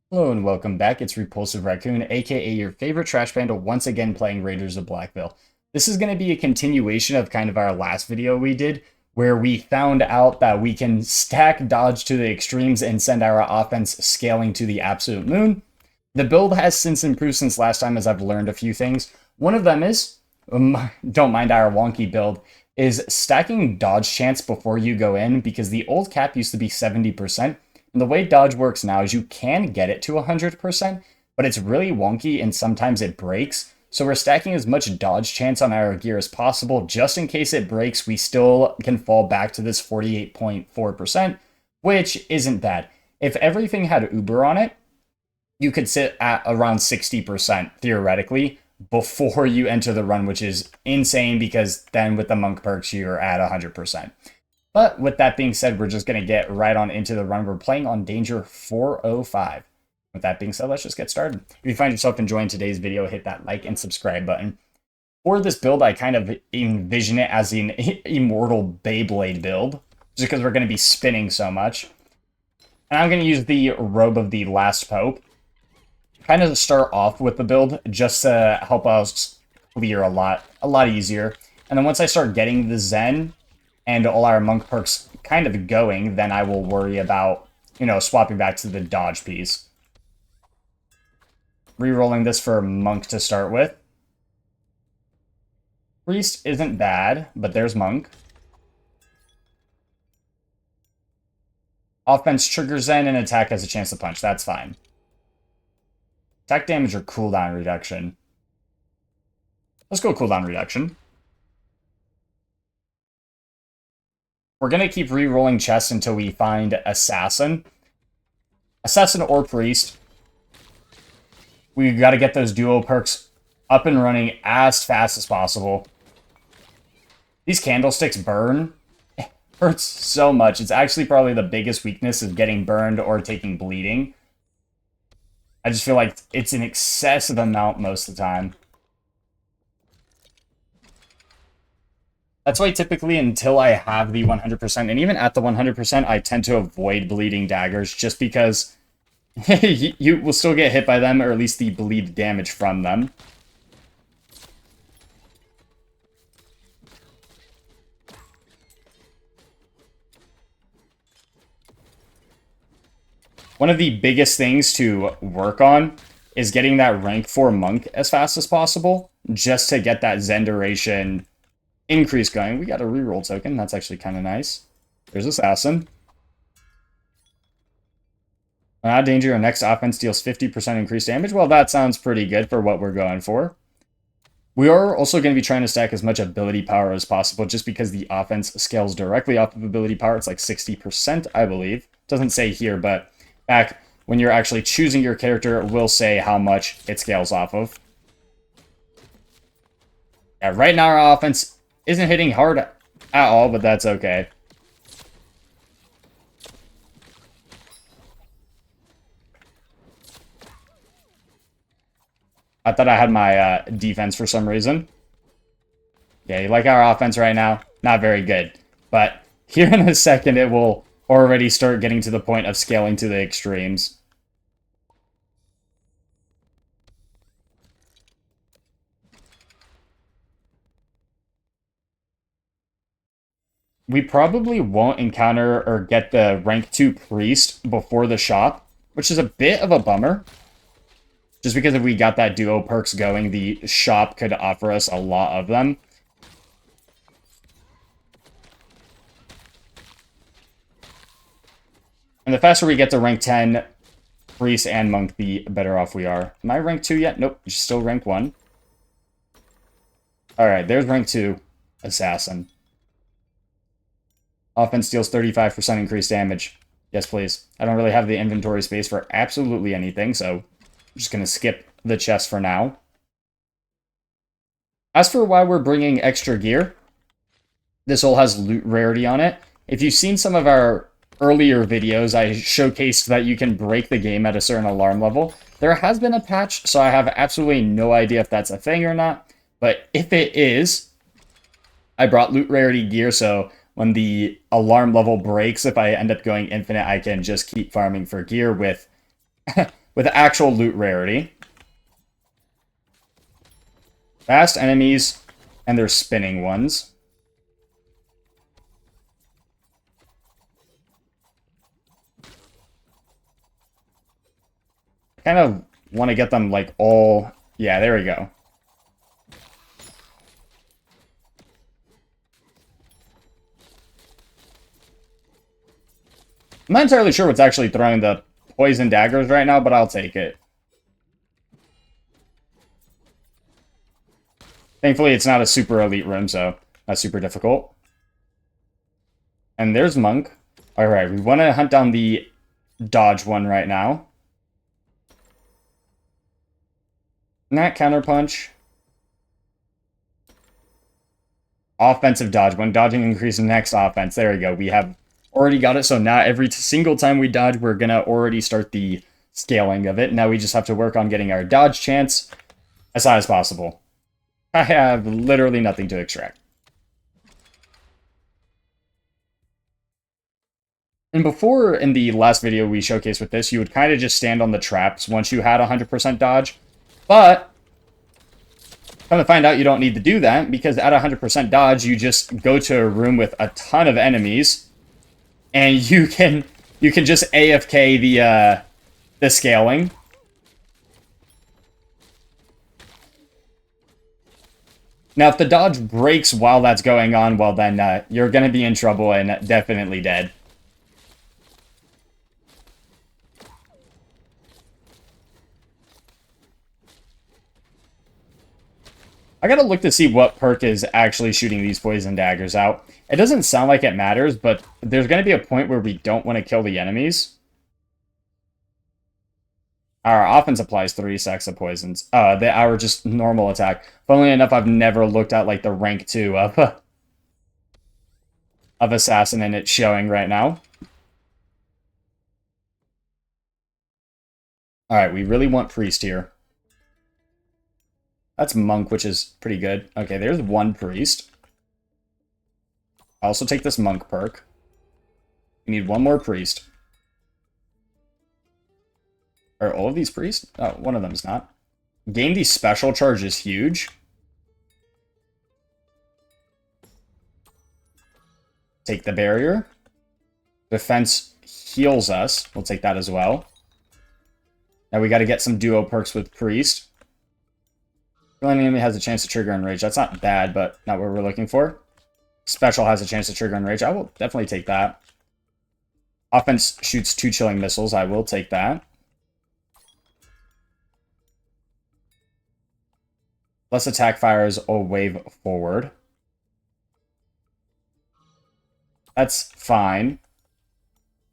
Hello and welcome back. It's Repulsive Raccoon, aka your favorite trash panda, once again playing Raiders of Blackveil. This is going to be a continuation of kind of our last video we did, where we found out that we can stack dodge to the extremes and send our offense scaling to the absolute moon. The build has since improved since last time, as I've learned a few things. One of them is, don't mind our wonky build, is stacking dodge chance before you go in, because the old cap used to be 70%. And the way dodge works now is you can get it to 100%, but it's really wonky and sometimes it breaks. So we're stacking as much dodge chance on our gear as possible. Just in case it breaks, we still can fall back to this 48.4%, which isn't bad. If everything had Uber on it, you could sit at around 60% theoretically before you enter the run, which is insane because then with the monk perks, you're at 100%. But with that being said, we're just going to get right on into the run. We're playing on Danger 405. With that being said, let's just get started. If you find yourself enjoying today's video, hit that like and subscribe button. For this build, I kind of envision it as an Immortal Bayblade build, just because we're going to be spinning so much. And I'm going to use the Robe of the Last Pope, kind of to start off with the build, just to help us clear a lot easier. And then once I start getting the Zen and all our monk perks kind of going, then I will worry about, swapping back to the dodge piece. Rerolling this for monk to start with. Priest isn't bad, but there's monk. Offense triggers Zen and attack has a chance to punch. That's fine. Attack damage or cooldown reduction. Let's go cooldown reduction. We're going to keep re-rolling chests until we find Assassin. Assassin or Priest. We got to get those duo perks up and running as fast as possible. These candlesticks burn. It hurts so much. It's actually probably the biggest weakness is getting burned or taking bleeding. I just feel like it's an excessive amount most of the time. That's why typically until I have the 100%, and even at the 100%, I tend to avoid bleeding daggers just because you will still get hit by them, or at least the bleed damage from them. One of the biggest things to work on is getting that rank 4 monk as fast as possible, just to get that Zen duration increase going. We got a reroll token. That's actually kind of nice. There's Assassin. Danger, our next offense deals 50% increased damage. Well, that sounds pretty good for what we're going for. We are also going to be trying to stack as much ability power as possible, just because the offense scales directly off of ability power. It's like 60%, I believe. Doesn't say here, but back when you're actually choosing your character, it will say how much it scales off of. Yeah, right now our offense isn't hitting hard at all, but that's okay. I thought I had my defense for some reason. Yeah, you like our offense right now? Not very good. But here in a second, it will already start getting to the point of scaling to the extremes. We probably won't encounter or get the rank 2 priest before the shop, which is a bit of a bummer. Just because if we got that duo perks going, the shop could offer us a lot of them. And the faster we get to rank 10, priest and monk, the better off we are. Am I rank 2 yet? Nope, still rank 1. Alright, there's rank 2, Assassin. Offense deals 35% increased damage. Yes, please. I don't really have the inventory space for absolutely anything, so I'm just going to skip the chest for now. As for why we're bringing extra gear, this all has loot rarity on it. If you've seen some of our earlier videos, I showcased that you can break the game at a certain alarm level. There has been a patch, so I have absolutely no idea if that's a thing or not. But if it is, I brought loot rarity gear, so when the alarm level breaks, if I end up going infinite, I can just keep farming for gear with with actual loot rarity. Fast enemies, and they're spinning ones. I kind of want to get them, like, all... Yeah, there we go. I'm not entirely sure what's actually throwing the poison daggers right now, but I'll take it. Thankfully, it's not a super elite room, so not super difficult. And there's Monk. Alright, we want to hunt down the dodge one right now. Nat counterpunch. Offensive dodge. When dodging increases next offense. There we go. We have already got it. So now every single time we dodge, we're going to already start the scaling of it. Now we just have to work on getting our dodge chance as high as possible. I have literally nothing to extract. And before, in the last video we showcased with this, you would kind of just stand on the traps once you had 100% dodge. But come to find out you don't need to do that, because at 100% dodge, you just go to a room with a ton of enemies, and you can just AFK the scaling. Now, if the dodge breaks while that's going on, well then you're going to be in trouble and definitely dead. I gotta look to see what perk is actually shooting these poison daggers out. It doesn't sound like it matters, but there's gonna be a point where we don't want to kill the enemies. Our offense applies 3 stacks of poisons. Our just normal attack. Funnily enough, I've never looked at like the rank 2 of Assassin, and it's showing right now. Alright, we really want Priest here. That's Monk, which is pretty good. Okay, there's one Priest. I'll also take this Monk perk. We need one more Priest. Are all of these Priests? Oh, one of them is not. Gain the special charge is huge. Take the barrier. Defense heals us. We'll take that as well. Now we got to get some duo perks with Priest. Killing enemy has a chance to trigger Enrage. That's not bad, but not what we're looking for. Special has a chance to trigger Enrage. I will definitely take that. Offense shoots 2 chilling missiles. I will take that. Plus attack fires a wave forward. That's fine.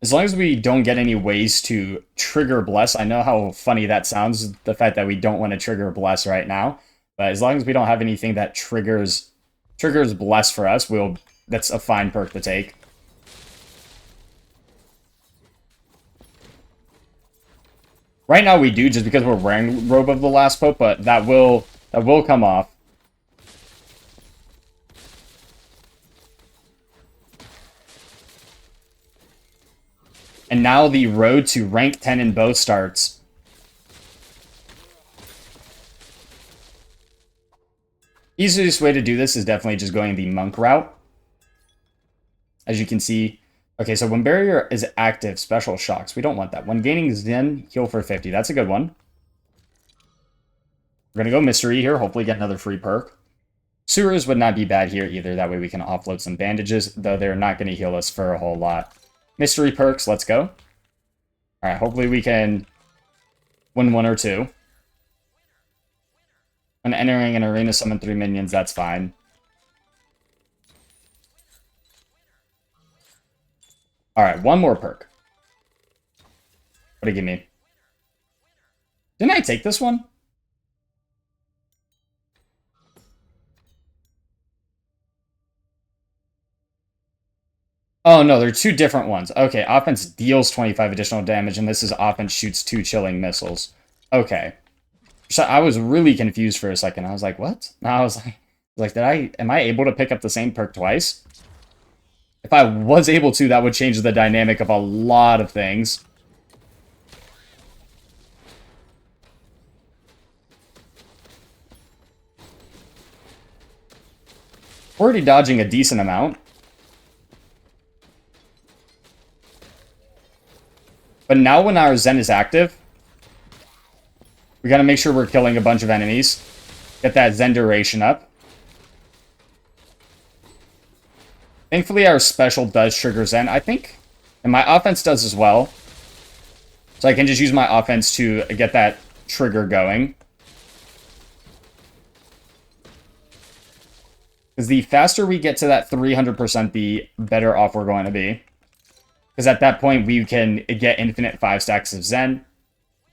As long as we don't get any ways to trigger Bless. I know how funny that sounds, the fact that we don't want to trigger Bless right now. But as long as we don't have anything that triggers Bless for us, that's a fine perk to take. Right now we do, just because we're wearing Robe of the Last Pope, but that will come off. And now the road to rank 10 in both starts. Easiest way to do this is definitely just going the Monk route. As you can see. Okay, so when Barrier is active, Special Shocks. We don't want that. When gaining Zen, heal for 50. That's a good one. We're going to go Mystery here. Hopefully get another free perk. Sewers would not be bad here either. That way we can offload some bandages, though they're not going to heal us for a whole lot. Mystery perks, let's go. Alright, hopefully we can win 1 or 2. When entering an arena, summon 3 minions, that's fine. Alright, one more perk. What do you give me? Didn't I take this one? Oh, no, they're 2 different ones. Okay, offense deals 25 additional damage, and this is offense shoots 2 chilling missiles. Okay. So I was really confused for a second. I was like, what? And I was like, am I able to pick up the same perk twice? If I was able to, that would change the dynamic of a lot of things. Already dodging a decent amount. But now when our Zen is active, we gotta make sure we're killing a bunch of enemies. Get that Zen duration up. Thankfully, our special does trigger Zen, I think. And my offense does as well. So I can just use my offense to get that trigger going. Because the faster we get to that 300%, the better off we're going to be. Because at that point, we can get infinite 5 stacks of Zen.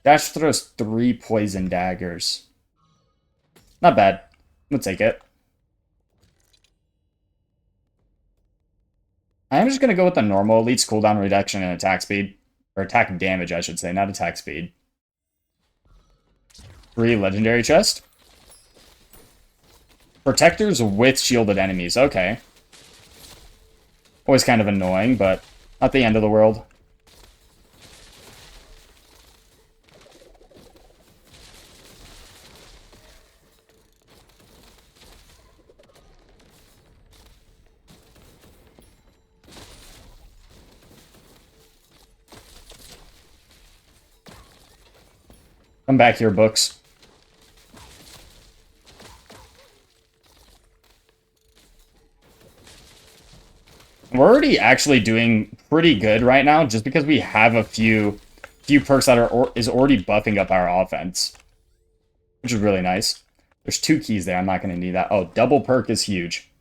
Dash throws 3 poison daggers. Not bad. We'll take it. I am just going to go with the normal elites cooldown reduction and attack speed. Or attack damage, I should say, not attack speed. 3 legendary chest. Protectors with shielded enemies. Okay. Always kind of annoying, but not the end of the world. Come back here, books. We're already actually doing pretty good right now, just because we have a few perks that is already buffing up our offense, which is really nice. There's 2 keys there. I'm not going to need that. Oh, double perk is huge.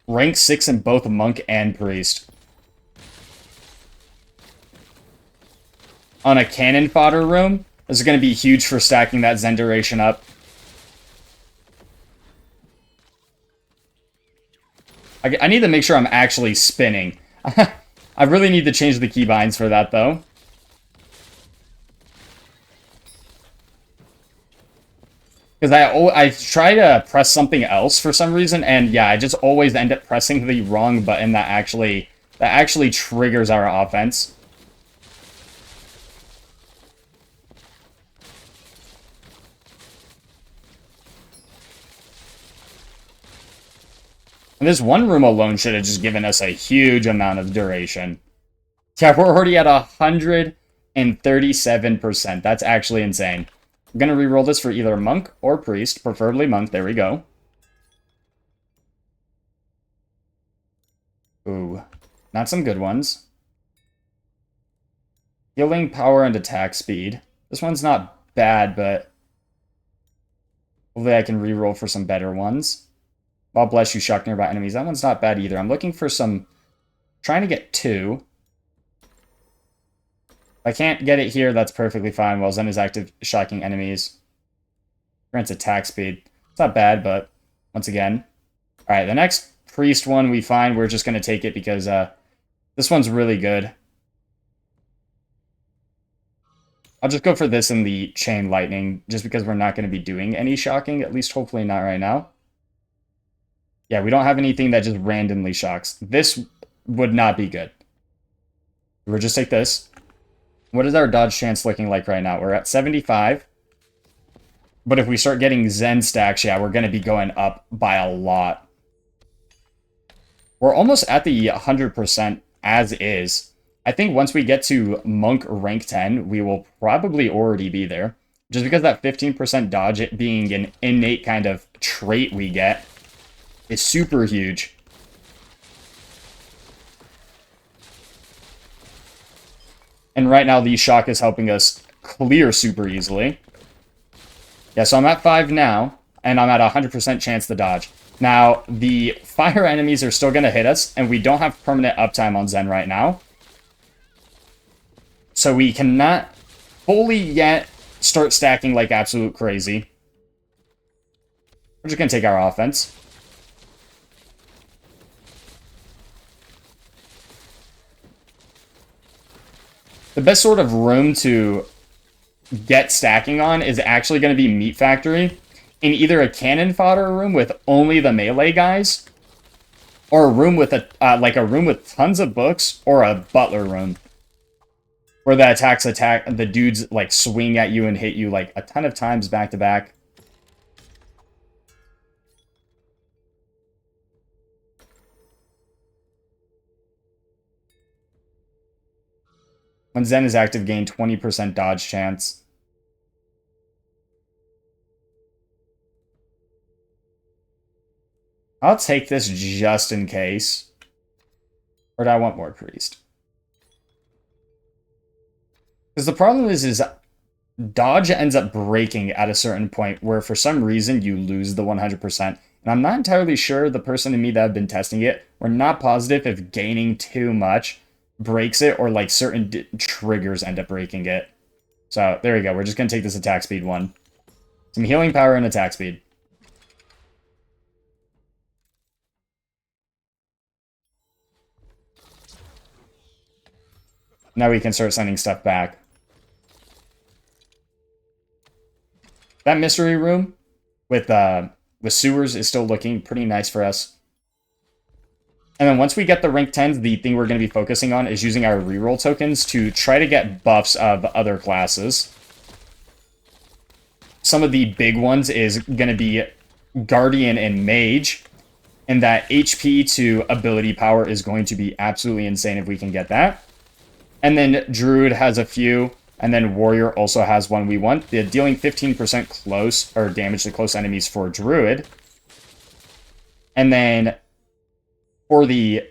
Rank 6 in both monk and priest. On a cannon fodder room, this is going to be huge for stacking that Zen duration up. I need to make sure I'm actually spinning. I really need to change the keybinds for that, though. Because I try to press something else for some reason, and yeah, I just always end up pressing the wrong button that actually triggers our offense. And this one room alone should have just given us a huge amount of duration. Yeah, we're already at 137%. That's actually insane. I'm going to reroll this for either monk or priest, preferably monk. There we go. Ooh, not some good ones. Healing, power, and attack speed. This one's not bad, but hopefully I can reroll for some better ones. God bless you, shock nearby enemies. That one's not bad either. I'm looking for some... Trying to get 2. If I can't get it here, that's perfectly fine. While Zen is active, shocking enemies. Grants attack speed. It's not bad, but once again. Alright, the next priest one we find, we're just going to take it because this one's really good. I'll just go for this in the chain lightning, just because we're not going to be doing any shocking. At least hopefully not right now. Yeah, we don't have anything that just randomly shocks. This would not be good. We'll just take this. What is our dodge chance looking like right now? We're at 75. But if we start getting Zen stacks, yeah, we're going to be going up by a lot. We're almost at the 100% as is. I think once we get to monk rank 10, we will probably already be there. Just because that 15% dodge, it being an innate kind of trait we get, is super huge. And right now, the shock is helping us clear super easily. Yeah, so I'm at 5 now, and I'm at 100% chance to dodge. Now, the fire enemies are still going to hit us, and we don't have permanent uptime on Zen right now. So we cannot fully yet start stacking like absolute crazy. We're just going to take our offense. The best sort of room to get stacking on is actually going to be Meat Factory, in either a cannon fodder room with only the melee guys, or a room with a room with tons of books, or a butler room. where the dudes like swing at you and hit you like a ton of times back to back. When Zen is active, gain 20% dodge chance. I'll take this just in case. Or do I want more priest? Because the problem is dodge ends up breaking at a certain point where for some reason you lose the 100%. And I'm not entirely sure, the person and me that have been testing it, we're not positive if gaining too much breaks it or like certain triggers end up breaking it. So there we go. We're just going to take this attack speed one. Some healing power and attack speed. Now we can start sending stuff back. That mystery room with sewers is still looking pretty nice for us. And then once we get the rank 10s, the thing we're going to be focusing on is using our reroll tokens to try to get buffs of other classes. Some of the big ones is going to be Guardian and Mage. And that HP to ability power is going to be absolutely insane if we can get that. And then Druid has a few. And then Warrior also has one we want. The dealing 15% close or damage to close enemies for Druid. And then for the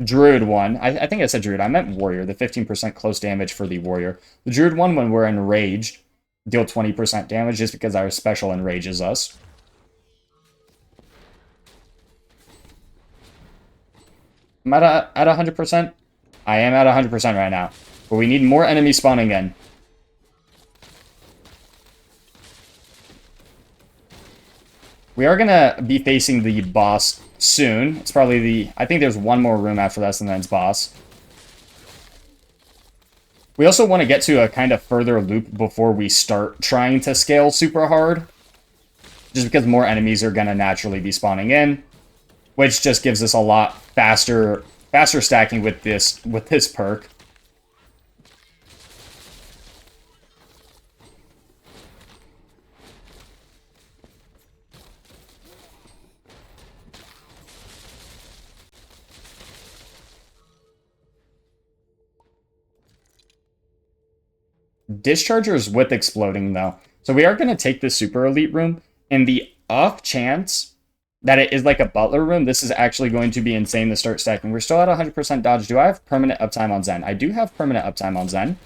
Druid one, I think I said Druid, I meant Warrior, the 15% close damage for the Warrior. The Druid one, when we're enraged, deal 20% damage just because our special enrages us. I'm at 100%? I am at 100% right now. But we need more enemies spawning in. We are going to be facing the boss soon. It's probably the... I think there's one more room after this and then it's boss. We also want to get to a kind of further loop before we start trying to scale super hard. Just because more enemies are going to naturally be spawning in. Which just gives us a lot faster stacking with this perk. Dischargers with exploding, though. So we are going to take the super elite room. In the off chance that it is like a butler room, this is actually going to be insane to start stacking. We're still at 100% dodge. Do I have permanent uptime on Zen? I do have permanent uptime on Zen.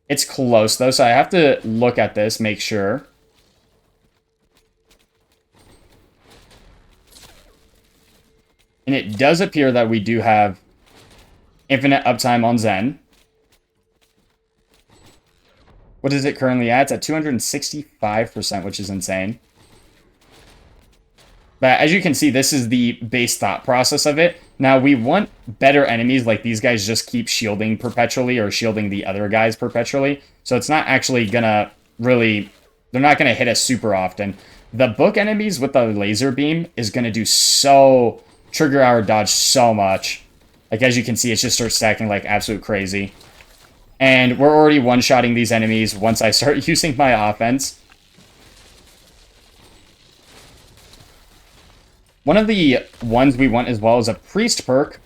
It's close, though, so I have to look at this, make sure. And it does appear that we do have infinite uptime on Zen. What is it currently at? It's at 265%, which is insane. But as you can see, this is the base thought process of it. Now, we want better enemies, like these guys just keep shielding perpetually or shielding the other guys perpetually. So it's not actually going to really... They're not going to hit us super often. The book enemies with the laser beam is going to do so... Trigger our dodge so much. Like, as you can see, it just starts stacking like absolute crazy. And we're already one-shotting these enemies once I start using my offense. One of the ones we want as well is a priest perk.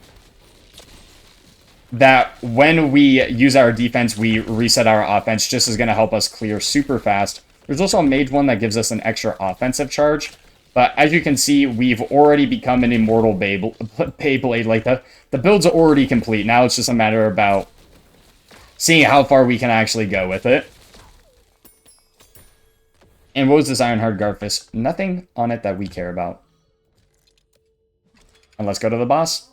That when we use our defense, we reset our offense. Just is going to help us clear super fast. There's also a mage one that gives us an extra offensive charge. But as you can see, we've already become an Immortal Bayblade. Like, the build's already complete. Now it's just a matter about seeing how far we can actually go with it. And what was this Ironheart Garfist? Nothing on it that we care about. And let's go to the boss.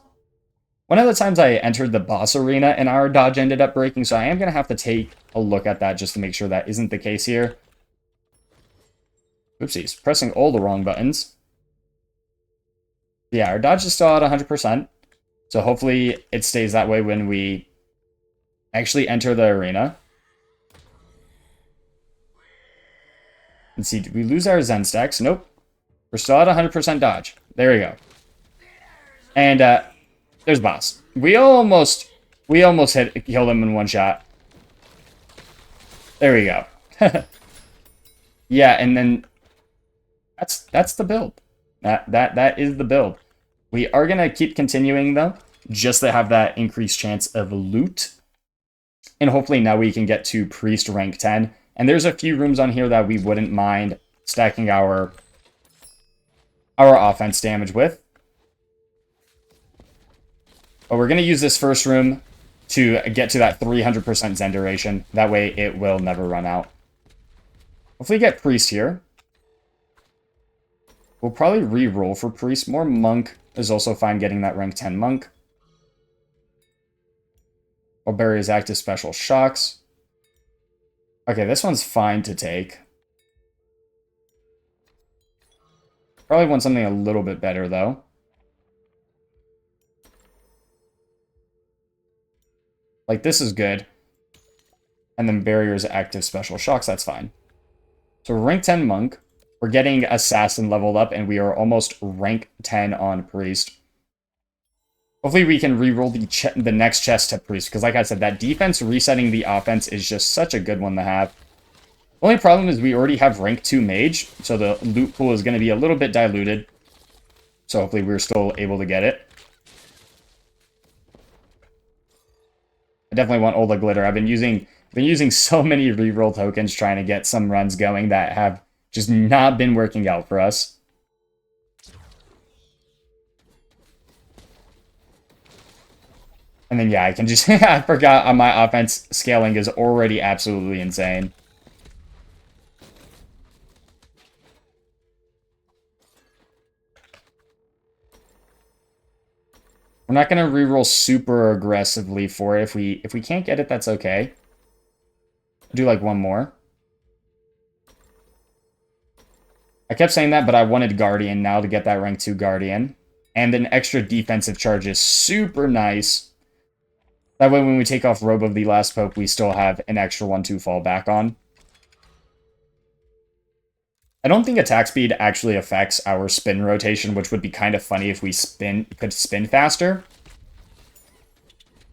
One of the times I entered the boss arena and our dodge ended up breaking, so I am going to have to take a look at that just to make sure that isn't the case here. Oopsies, pressing all the wrong buttons. Yeah, our dodge is still at 100%. So hopefully it stays that way when we actually enter the arena. Let's see, did we lose our Zen stacks? Nope. We're still at 100% dodge. There we go. And there's boss. We almost killed him in one shot. There we go. Yeah, and then that's the build. That is the build. We are gonna keep continuing though, just to have that increased chance of loot. And hopefully now we can get to priest rank 10. And there's a few rooms on here that we wouldn't mind stacking our offense damage with. But we're going to use this first room to get to that 300% Zen duration. That way it will never run out. Hopefully get priest here. We'll probably re-roll for priest. More monk is also fine getting that rank 10 monk. I'll bury his active special shocks. Okay, this one's fine to take. Probably want something a little bit better, though. Like, this is good. And then barrier's active special shocks, that's fine. So rank 10 monk. We're getting assassin leveled up, and we are almost rank 10 on priest. Hopefully we can re-roll the next chest to priest, because like I said, that defense resetting the offense is just such a good one to have. Only problem is we already have rank 2 mage, so the loot pool is going to be a little bit diluted. So hopefully we're still able to get it. I definitely want all the glitter. I've been using so many re-roll tokens trying to get some runs going that have just not been working out for us. And then, yeah, I can just... I forgot my offense scaling is already absolutely insane. We're not going to reroll super aggressively for it. If we can't get it, that's okay. I'll do, like, one more. I kept saying that, but I wanted Guardian now to get that rank 2 Guardian. And an extra defensive charge is super nice. That way, when we take off Robe of the Last Pope, we still have an extra one to fall back on. I don't think attack speed actually affects our spin rotation, which would be kind of funny if we could spin faster.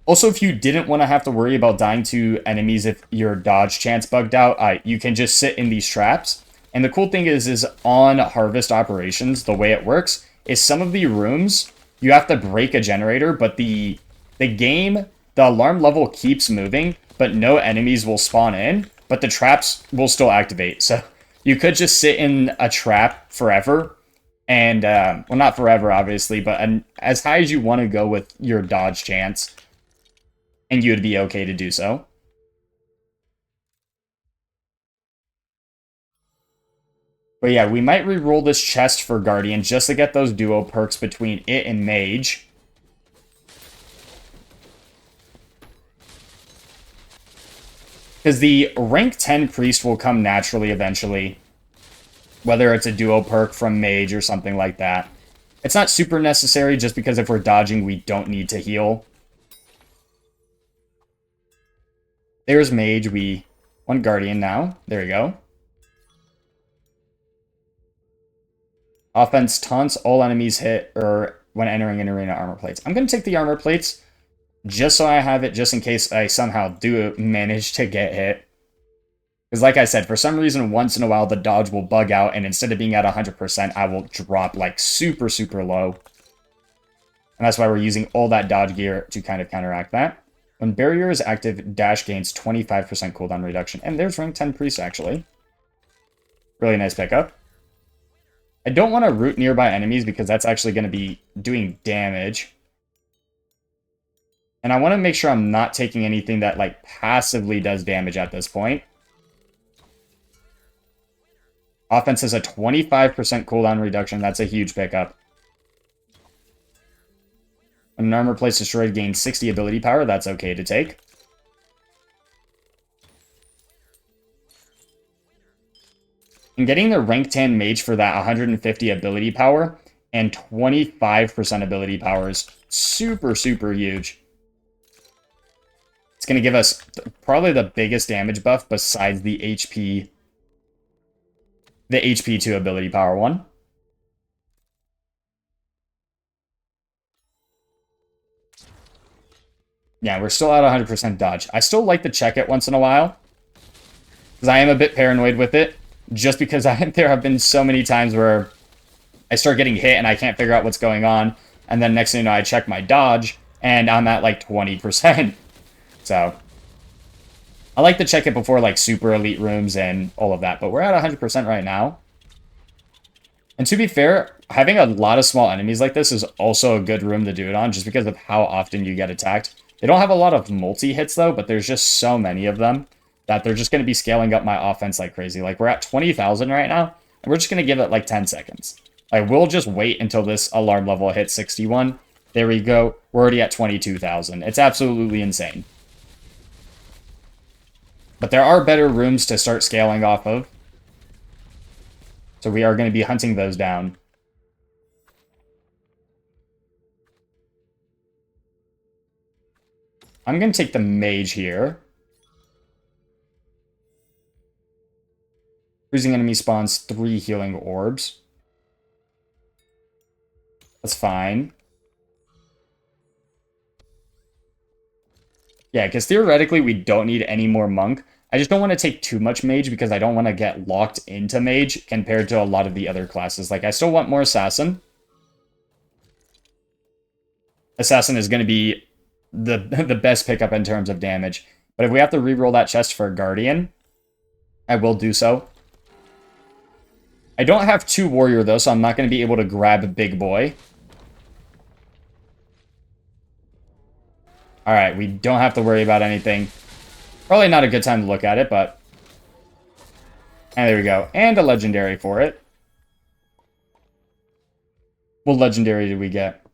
Also, if you didn't want to have to worry about dying to enemies if your dodge chance bugged out, you can just sit in these traps. And the cool thing is on Harvest Operations, the way it works is some of the rooms, you have to break a generator, but the game... The alarm level keeps moving, but no enemies will spawn in, but the traps will still activate. So you could just sit in a trap forever, and, well, not forever, obviously, but as high as you want to go with your dodge chance, and you would be okay to do so. But yeah, we might re-roll this chest for Guardian just to get those duo perks between it and Mage. Because the rank 10 priest will come naturally eventually. Whether it's a duo perk from mage or something like that. It's not super necessary just because if we're dodging, we don't need to heal. There's mage. We want guardian now. There we go. Offense taunts all enemies hit or when entering an arena armor plates. I'm going to take the armor plates. Just so I have it, just in case I somehow do manage to get hit. Because like I said, for some reason, once in a while, the dodge will bug out, and instead of being at 100%, I will drop, like, super, super low. And that's why we're using all that dodge gear to kind of counteract that. When barrier is active, dash gains 25% cooldown reduction. And there's rank 10 priest, actually. Really nice pickup. I don't want to root nearby enemies, because that's actually going to be doing damage. And I want to make sure I'm not taking anything that, like, passively does damage at this point. Offense has a 25% cooldown reduction. That's a huge pickup. When an armor plate destroyed gains 60 ability power. That's okay to take. And getting the rank 10 mage for that 150 ability power and 25% ability power is super, super huge. It's going to give us probably the biggest damage buff besides the HP. The HP to ability power one. Yeah, we're still at 100% dodge. I still like to check it once in a while, because I am a bit paranoid with it, just because there have been so many times where I start getting hit and I can't figure out what's going on, and then next thing you know, I check my dodge, and I'm at like 20%. So, I like to check it before like super elite rooms and all of that, but we're at 100% right now. And to be fair, having a lot of small enemies like this is also a good room to do it on, just because of how often you get attacked. They don't have a lot of multi-hits, though, but there's just so many of them that they're just going to be scaling up my offense like crazy. Like, we're at 20,000 right now, and we're just going to give it, like, 10 seconds. Like, we'll just wait until this alarm level hits 61. There we go. We're already at 22,000. It's absolutely insane. But there are better rooms to start scaling off of. So we are going to be hunting those down. I'm going to take the mage here. Freezing enemy spawns 3 healing orbs. That's fine. Yeah, because theoretically we don't need any more monk. I just don't want to take too much mage because I don't want to get locked into mage compared to a lot of the other classes. Like, I still want more assassin. Assassin is going to be the best pickup in terms of damage. But if we have to reroll that chest for Guardian, I will do so. I don't have 2 warrior, though, so I'm not going to be able to grab Big Boy. Alright, we don't have to worry about anything. Probably not a good time to look at it, but... And there we go. And a legendary for it. What legendary did we get?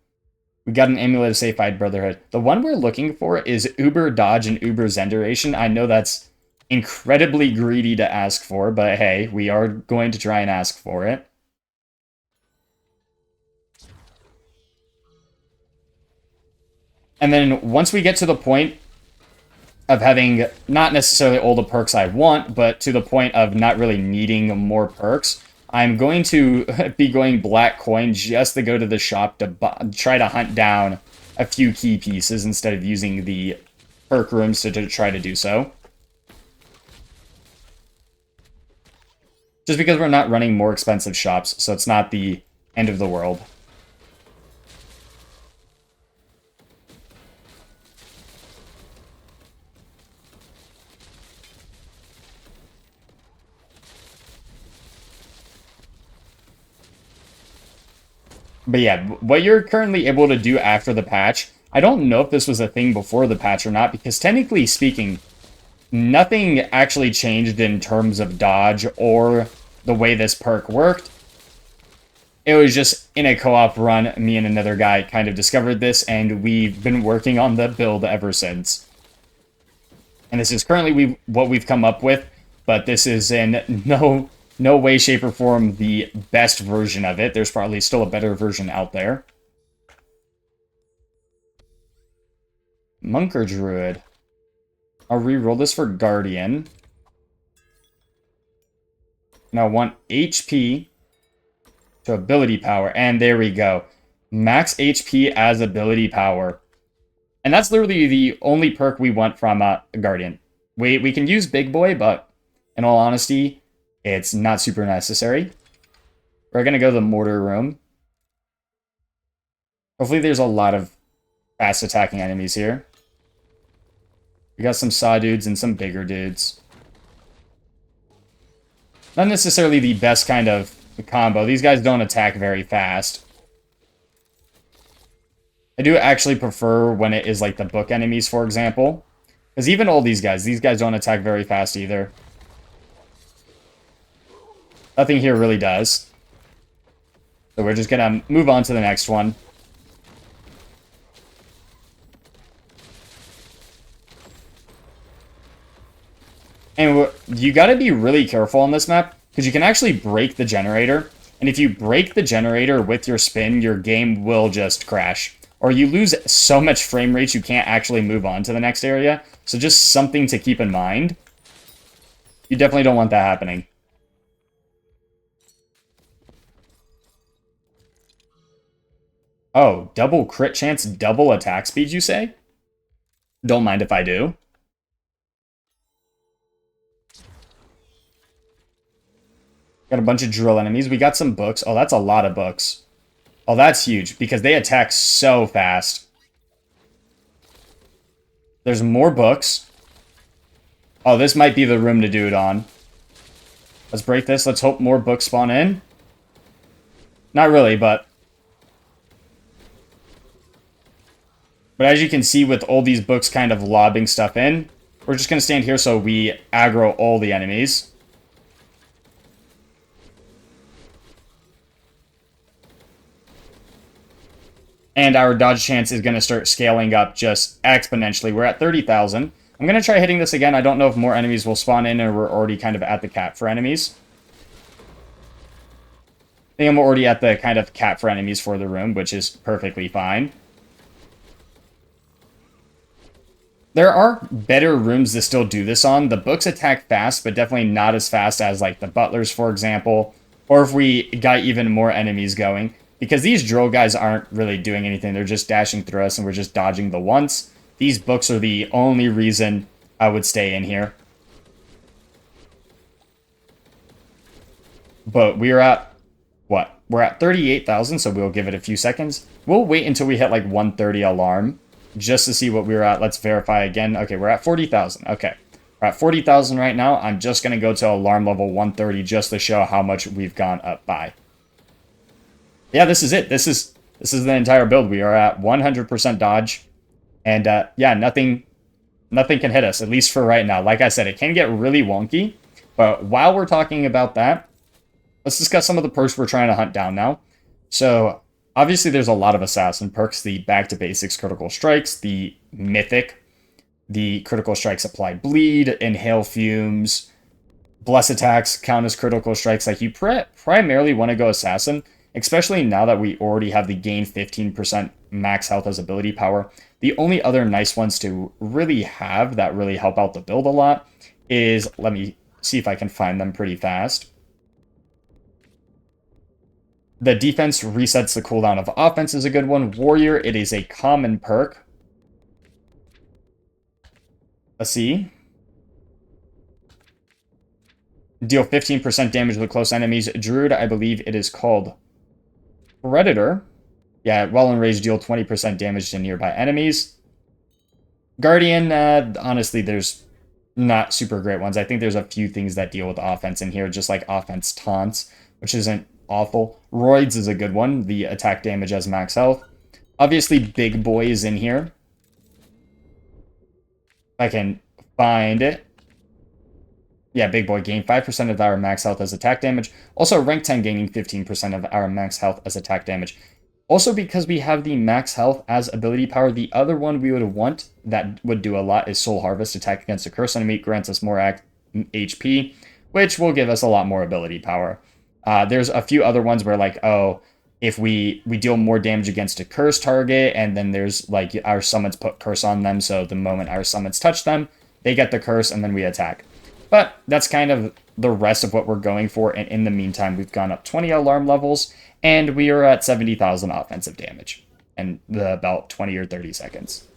We got an Amulet of Safe-Eyed Brotherhood. The one we're looking for is Uber Dodge and Uber Zen Duration. I know that's incredibly greedy to ask for, but hey, we are going to try and ask for it. And then once we get to the point of having not necessarily all the perks I want, but to the point of not really needing more perks, I'm going to be going black coin just to go to the shop to try to hunt down a few key pieces instead of using the perk rooms to try to do so. Just because we're not running more expensive shops, so it's not the end of the world. But yeah, what you're currently able to do after the patch, I don't know if this was a thing before the patch or not, because technically speaking, nothing actually changed in terms of dodge or the way this perk worked. It was just in a co-op run, me and another guy kind of discovered this, and we've been working on the build ever since. And this is currently what we've come up with, but this is in no way, shape, or form the best version of it. There's probably still a better version out there. Monk or Druid? I'll re-roll this for Guardian. Now I want HP to ability power. And there we go. Max HP as ability power. And that's literally the only perk we want from Guardian. We can use Big Boy, but in all honesty, it's not super necessary. We're going to go to the mortar room. Hopefully there's a lot of fast attacking enemies here. We got some saw dudes and some bigger dudes. Not necessarily the best kind of combo. These guys don't attack very fast. I do actually prefer when it is like the book enemies, for example. Because even all these guys don't attack very fast either. Nothing here really does. So we're just going to move on to the next one. And you got to be really careful on this map, because you can actually break the generator. And if you break the generator with your spin, your game will just crash. Or you lose so much frame rate you can't actually move on to the next area. So just something to keep in mind. You definitely don't want that happening. Oh, double crit chance, double attack speed, you say? Don't mind if I do. Got a bunch of drill enemies. We got some books. Oh, that's a lot of books. Oh, that's huge because they attack so fast. There's more books. Oh, this might be the room to do it on. Let's break this. Let's hope more books spawn in. Not really, but... But as you can see with all these books kind of lobbing stuff in, we're just going to stand here so we aggro all the enemies. And our dodge chance is going to start scaling up just exponentially. We're at 30,000. I'm going to try hitting this again. I don't know if more enemies will spawn in, or we're already kind of at the cap for enemies. I think I'm already at the kind of cap for enemies for the room, which is perfectly fine. There are better rooms to still do this on. The books attack fast, but definitely not as fast as like the butlers, for example. Or if we got even more enemies going. Because these drill guys aren't really doing anything. They're just dashing through us and we're just dodging the once. These books are the only reason I would stay in here. But we're at, what? We're at 38,000, so we'll give it a few seconds. We'll wait until we hit like 130 alarm just to see what we're at. Let's verify again. Okay, we're at 40,000. Okay, we're at 40,000 right now. I'm just going to go to alarm level 130 just to show how much we've gone up by. Yeah, this is it. This is the entire build. We are at 100% dodge. And yeah, nothing can hit us, at least for right now. Like I said, it can get really wonky. But while we're talking about that, let's discuss some of the perks we're trying to hunt down now. So obviously there's a lot of assassin perks. The back to basics critical strikes, the mythic, the critical strikes apply bleed, inhale fumes, bless attacks count as critical strikes. Like you primarily want to go assassin, especially now that we already have the gain 15% max health as ability power. The only other nice ones to really have that really help out the build a lot is, let me see if I can find them pretty fast. The defense resets the cooldown of offense is a good one. Warrior, it is a common perk. Let's see. Deal 15% damage with close enemies. Druid, I believe it is called Predator. Yeah, while in range, deal 20% damage to nearby enemies. Guardian, honestly, there's not super great ones. I think there's a few things that deal with offense in here, just like offense taunts, which isn't awful. Roids is a good one. The attack damage as max health. Obviously, Big Boy is in here. If I can find it. Yeah, Big Boy gain 5% of our max health as attack damage. Also, rank 10 gaining 15% of our max health as attack damage. Also, because we have the max health as ability power, the other one we would want that would do a lot is Soul Harvest. Attack against a cursed enemy grants us more HP, which will give us a lot more ability power. There's a few other ones where, like, oh, if we deal more damage against a cursed target, and then there's, like, our summons put curse on them, so the moment our summons touch them, they get the curse, and then we attack. But that's kind of the rest of what we're going for, and in the meantime, we've gone up 20 alarm levels, and we are at 70,000 offensive damage in about 20 or 30 seconds.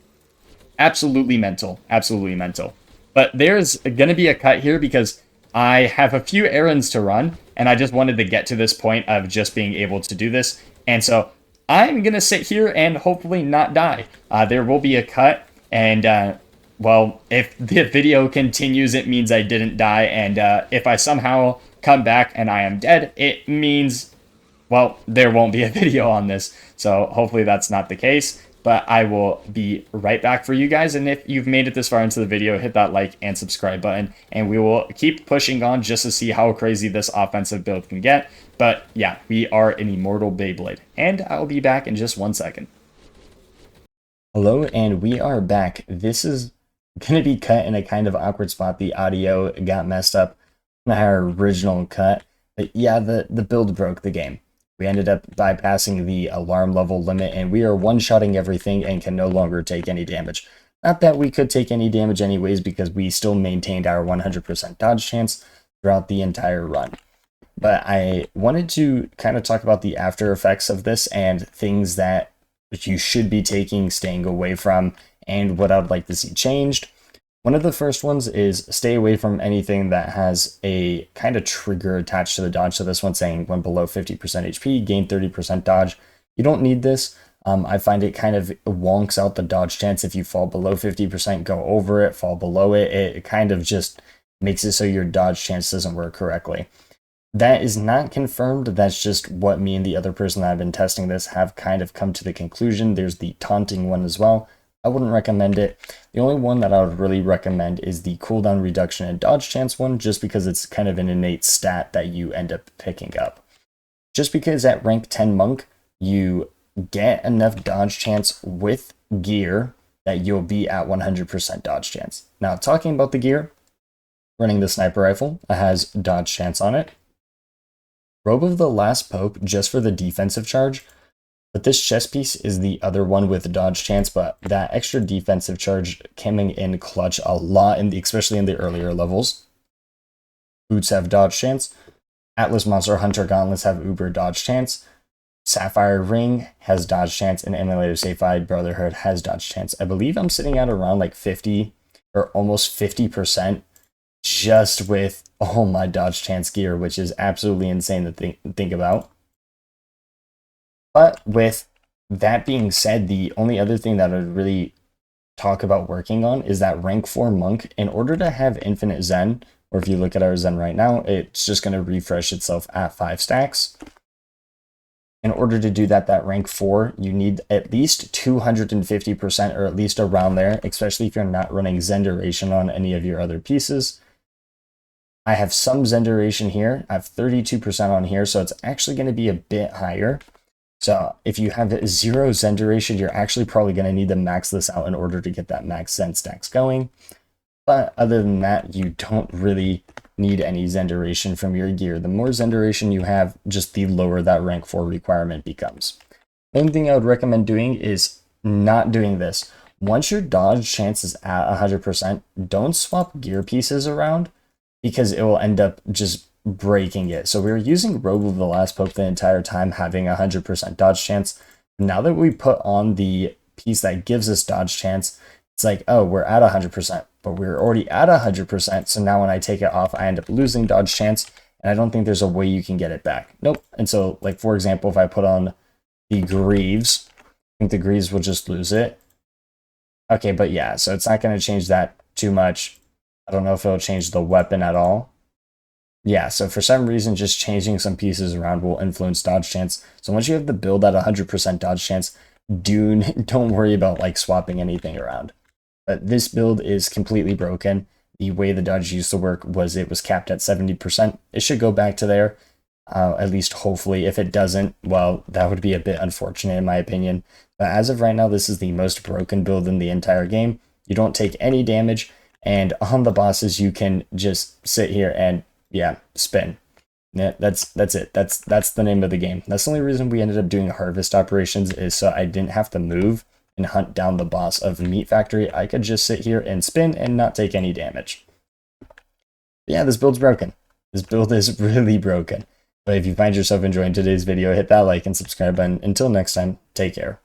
Absolutely mental. Absolutely mental. But there's going to be a cut here because I have a few errands to run, and I just wanted to get to this point of just being able to do this. And so I'm going to sit here and hopefully not die. There will be a cut, and well, if the video continues, it means I didn't die. And if I somehow come back and I am dead, it means, well, there won't be a video on this. So hopefully that's not the case. But I will be right back for you guys. And if you've made it this far into the video, hit that like and subscribe button. And we will keep pushing on just to see how crazy this offensive build can get. But yeah, we are an Immortal Bayblade. And I'll be back in just 1 second. Hello, and we are back. This is going to be cut in a kind of awkward spot. The audio got messed up in our original cut. But yeah, the build broke the game. We ended up bypassing the alarm level limit, and we are one-shotting everything and can no longer take any damage. Not that we could take any damage anyways, because we still maintained our 100% dodge chance throughout the entire run. But I wanted to kind of talk about the after effects of this and things that you should be taking, staying away from, and what I'd like to see changed. One of the first ones is stay away from anything that has a kind of trigger attached to the dodge. So this one's saying when below 50% HP, gain 30% dodge. You don't need this. I find it kind of wonks out the dodge chance. If you fall below 50%, go over it, fall below it. It kind of just makes it so your dodge chance doesn't work correctly. That is not confirmed. That's just what me and the other person that have been testing this have kind of come to the conclusion. There's the taunting one as well. I wouldn't recommend it. The only one that I would really recommend is the cooldown reduction and dodge chance one, just because it's kind of an innate stat that you end up picking up. Just because at rank 10 monk, you get enough dodge chance with gear that you'll be at 100% dodge chance. Now, talking about the gear, running the sniper rifle, it has dodge chance on it. Robe of the Last Pope just for the defensive charge, but this chest piece is the other one with dodge chance, but that extra defensive charge coming in clutch a lot, especially in the earlier levels. Boots have dodge chance. Atlas Monster Hunter Gauntlets have uber dodge chance. Sapphire Ring has dodge chance, and Emulator Sapphire Brotherhood has dodge chance. I believe I'm sitting at around like 50 or almost 50% just with all my dodge chance gear, which is absolutely insane to think about. But with that being said, the only other thing that I would really talk about working on is that rank 4 monk. In order to have infinite Zen, or if you look at our Zen right now, it's just going to refresh itself at 5 stacks. In order to do that rank 4, you need at least 250% or at least around there, especially if you're not running Zen duration on any of your other pieces. I have some Zen duration here. I have 32% on here, so it's actually going to be a bit higher. So if you have 0 Zen duration, you're actually probably going to need to max this out in order to get that max Zen stacks going. But other than that, you don't really need any Zen duration from your gear. The more Zen duration you have, just the lower that rank 4 requirement becomes. The only thing I would recommend doing is not doing this. Once your dodge chance is at 100%, don't swap gear pieces around, because it will end up just breaking it. So we were using Robe of the Last Pope the entire time, having 100% dodge chance. Now that we put on the piece that gives us dodge chance, it's like, oh, we're at 100%, but we're already at 100%. So now when I take it off, I end up losing dodge chance, and I don't think there's a way you can get it back. Nope. And so, like, for example, if I put on the Greaves, I think the Greaves will just lose it. Okay, but yeah, so it's not going to change that too much. I don't know if it'll change the weapon at all. Yeah, so for some reason, just changing some pieces around will influence dodge chance. So once you have the build at 100% dodge chance, don't worry about like swapping anything around. But this build is completely broken. The way the dodge used to work was it was capped at 70%. It should go back to there, at least hopefully. If it doesn't, well, that would be a bit unfortunate in my opinion. But as of right now, this is the most broken build in the entire game. You don't take any damage. And on the bosses, you can just sit here and, yeah, spin. Yeah, that's it. That's the name of the game. That's the only reason we ended up doing harvest operations, is so I didn't have to move and hunt down the boss of Meat Factory. I could just sit here and spin and not take any damage. Yeah, this build's broken. This build is really broken. But if you find yourself enjoying today's video, hit that like and subscribe button. Until next time, take care.